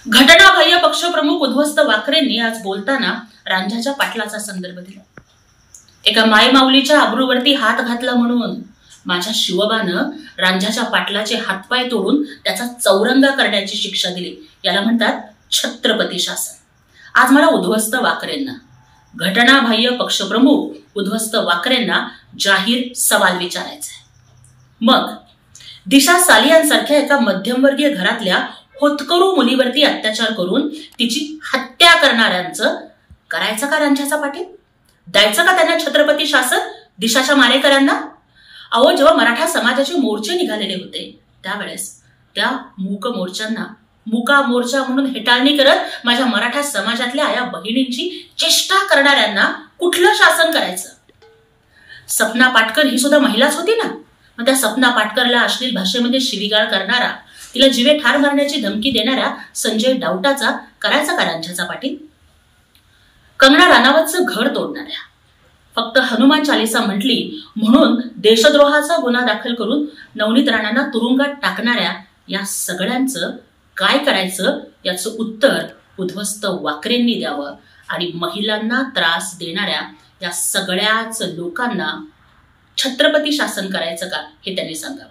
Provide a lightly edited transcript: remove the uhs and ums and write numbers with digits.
घटनाबाह्य पक्षप्रमुख उद्ध्वस्त वाकरेंनी आज बोलताना रांझाच्या पाटलाचा संदर्भ दिला। एका मायमाऊलीच्या अब्रूवरती हात घातला म्हणून माझ्या शिवबानं रांझाच्या पाटलाचे हातपाय तोडून त्याचा चौरंगा करण्याची शिक्षा दिली। याला म्हणतात छत्रपती शासन। आज मला उद्ध्वस्त वाकरेंना, घटनाबाह्य पक्षप्रमुख उद्ध्वस्त वाकरेंना जाहीर सवाल विचारायचा आहे। मग दिशा सालियांसारख्या एका मध्यमवर्गीय घरातल्या होतकरू मुलीवरती अत्याचार करून तिची हत्या करणाऱ्यांचं करायचं का रांझाचा पाटील? द्यायचं का त्यांना छत्रपती शासन दिशाच्या मारेकऱ्यांना? अहो, जेव्हा मराठा समाजाचे मोर्चे निघालेले होते त्यावेळेस त्या मूक मोर्चांना मुका मोर्चा म्हणून हेटाळणी करत माझ्या मराठा समाजातल्या आया बहिणींची चेष्टा करणाऱ्यांना कुठलं शासन करायचं? सपना पाटकर ही सुद्धा महिलाच होती ना। मग त्या सपना पाटकरला अश्लील भाषेमध्ये शिवीगाळ करणारा, तिला जीवे ठार मारण्याची धमकी देणाऱ्या संजय डावटाचा करायचा का रांझाचा पाटील? कंगना राणावतचं घर तोडणाऱ्या, फक्त हनुमान चालीसा म्हटली म्हणून देशद्रोहाचा गुन्हा दाखल करून नवनीत राणांना तुरुंगात टाकणाऱ्या या सगळ्यांचं काय करायचं याचं उत्तर उद्ध्वस्त वाकरेंनी द्यावं आणि महिलांना त्रास देणाऱ्या या सगळ्याच लोकांना छत्रपती शासन करायचं का हे त्यांनी सांगावं।